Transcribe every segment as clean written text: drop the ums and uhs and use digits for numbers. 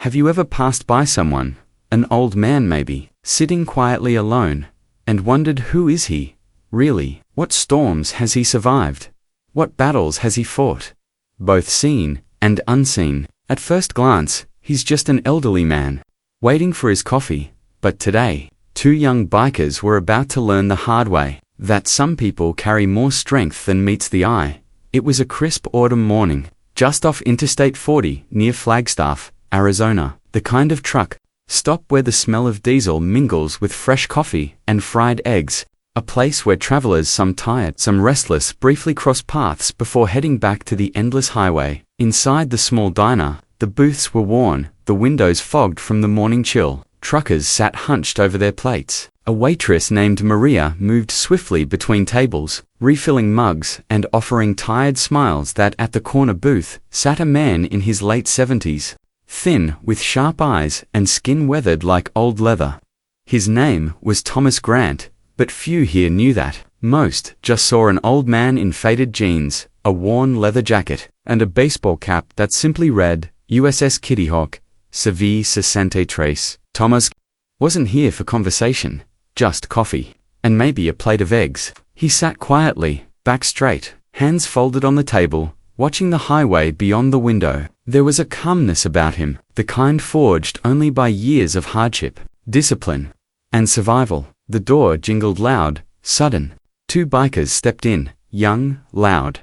Have you ever passed by someone, an old man maybe, sitting quietly alone, and wondered who is he, really? What storms has he survived? What battles has he fought? Both seen and unseen. At first glance, he's just an elderly man, waiting for his coffee. But today, two young bikers were about to learn the hard way that some people carry more strength than meets the eye. It was a crisp autumn morning, just off Interstate 40 near Flagstaff, Arizona, the kind of truck stop where the smell of diesel mingles with fresh coffee and fried eggs, a place where travelers, some tired, some restless, briefly cross paths before heading back to the endless highway. Inside the small diner, the booths were worn, the windows fogged from the morning chill. Truckers sat hunched over their plates. A waitress named Maria moved swiftly between tables, refilling mugs and offering tired smiles. That at the corner booth sat a man in his late 70s, thin, with sharp eyes and skin weathered like old leather. His name was Thomas Grant, but few here knew that. Most just saw an old man in faded jeans, a worn leather jacket, and a baseball cap that simply read, USS Kitty Hawk, Seville 63. Thomas wasn't here for conversation, just coffee, and maybe a plate of eggs. He sat quietly, back straight, hands folded on the table, watching the highway beyond the window. There was a calmness about him, the kind forged only by years of hardship, discipline, and survival. The door jingled loud, sudden. Two bikers stepped in, young, loud,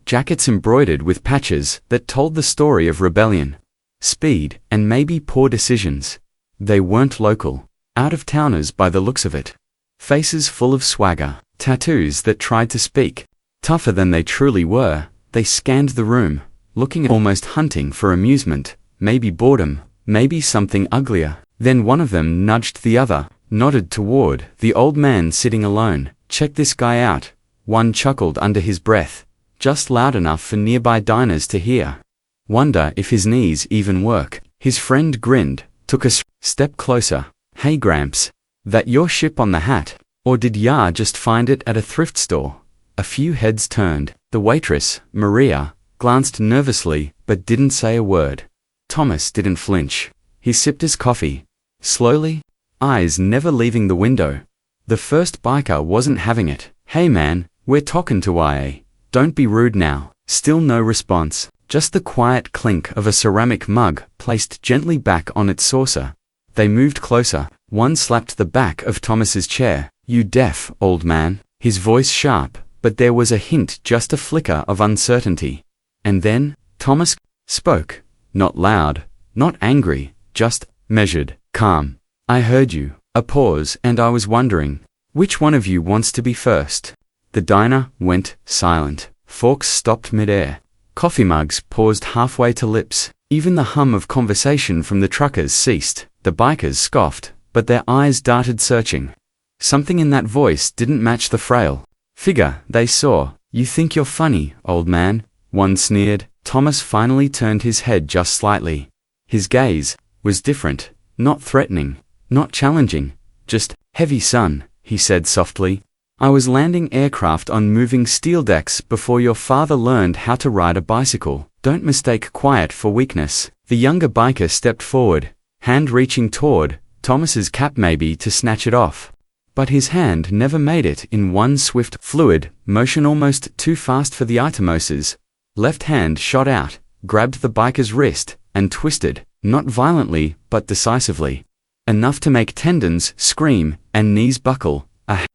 jackets embroidered with patches that told the story of rebellion, speed, and maybe poor decisions. They weren't local, out-of-towners by the looks of it. Faces full of swagger, tattoos that tried to speak. Tougher than they truly were, they scanned the room, looking at almost hunting for amusement, maybe boredom, maybe something uglier. Then one of them nudged the other, nodded toward the old man sitting alone. Check this guy out. One chuckled under his breath, just loud enough for nearby diners to hear. Wonder if his knees even work. His friend grinned, took a step closer. Hey Gramps, that your ship on the hat? Or did ya just find it at a thrift store? A few heads turned. The waitress, Maria, glanced nervously, but didn't say a word. Thomas didn't flinch. He sipped his coffee, slowly, eyes never leaving the window. The first biker wasn't having it. Hey man, we're talking to IA. Don't be rude now. Still no response, just the quiet clink of a ceramic mug placed gently back on its saucer. They moved closer. One slapped the back of Thomas's chair. You deaf, old man? His voice sharp, but there was a hint, just a flicker of uncertainty. And then, Thomas spoke. Not loud, not angry, just measured, calm. I heard you. A pause, and I was wondering, which one of you wants to be first? The diner went silent. Forks stopped midair. Coffee mugs paused halfway to lips. Even the hum of conversation from the truckers ceased. The bikers scoffed, but their eyes darted searching. Something in that voice didn't match the frail figure they saw. You think you're funny, old man? One sneered. Thomas finally turned his head just slightly. His gaze was different, not threatening, not challenging, just, heavy son, he said softly. I was landing aircraft on moving steel decks before your father learned how to ride a bicycle. Don't mistake quiet for weakness. The younger biker stepped forward, hand reaching toward Thomas's cap maybe to snatch it off. But his hand never made it in one swift, fluid motion, almost too fast for the Itemoses. Left hand shot out, grabbed the biker's wrist, and twisted, not violently, but decisively. Enough to make tendons scream and knees buckle.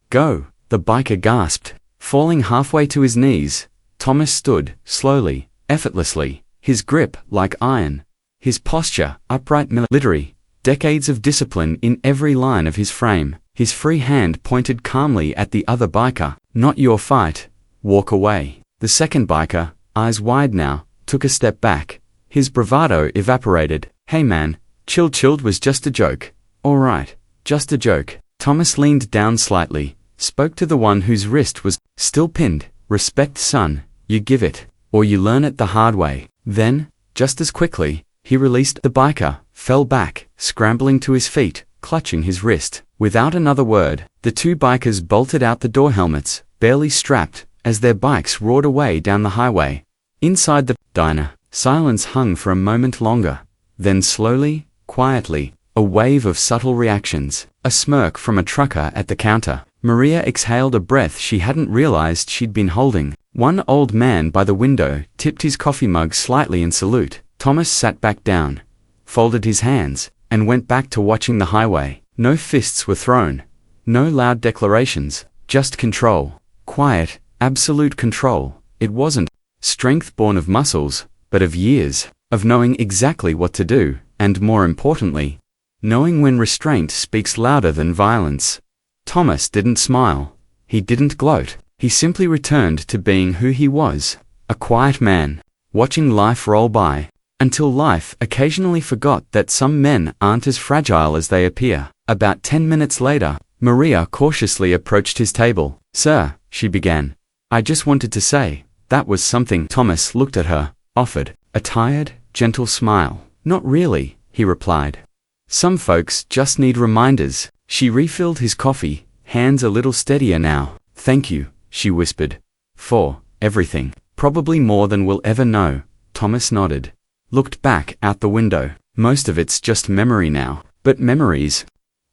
Go, the biker gasped, falling halfway to his knees. Thomas stood, slowly, effortlessly, his grip like iron, his posture upright military, decades of discipline in every line of his frame. His free hand pointed calmly at the other biker. Not your fight. Walk away. The second biker, eyes wide now, took a step back. His bravado evaporated. Hey man, chilled was just a joke. All right, just a joke. Thomas leaned down slightly, spoke to the one whose wrist was still pinned. Respect, son, you give it, or you learn it the hard way. Then, just as quickly, he released the biker, fell back, scrambling to his feet, clutching his wrist. Without another word, the two bikers bolted out the door, helmets barely strapped, as their bikes roared away down the highway. Inside the diner, silence hung for a moment longer. Then slowly, quietly, a wave of subtle reactions, a smirk from a trucker at the counter. Maria exhaled a breath she hadn't realized she'd been holding. One old man by the window tipped his coffee mug slightly in salute. Thomas sat back down, folded his hands, and went back to watching the highway. No fists were thrown, no loud declarations, just control. Quiet, absolute control. It wasn't strength born of muscles, but of years, of knowing exactly what to do, and more importantly, knowing when restraint speaks louder than violence. Thomas didn't smile. He didn't gloat. He simply returned to being who he was, a quiet man, watching life roll by, until life occasionally forgot that some men aren't as fragile as they appear. About 10 minutes later, Maria cautiously approached his table. "Sir," she began, "I just wanted to say, that was something." Thomas looked at her, offered a tired, gentle smile. "Not really," he replied. "Some folks just need reminders." She refilled his coffee, hands a little steadier now. "Thank you," she whispered, "for everything. Probably more than we'll ever know." Thomas nodded, looked back out the window. "Most of it's just memory now. But memories,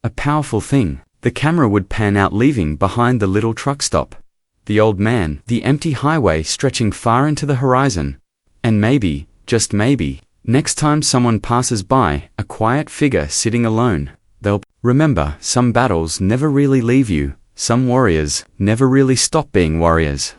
a powerful thing." The camera would pan out, leaving behind the little truck stop, the old man, the empty highway stretching far into the horizon. And maybe, just maybe, next time someone passes by, a quiet figure sitting alone, they'll remember some battles never really leave you, some warriors never really stop being warriors.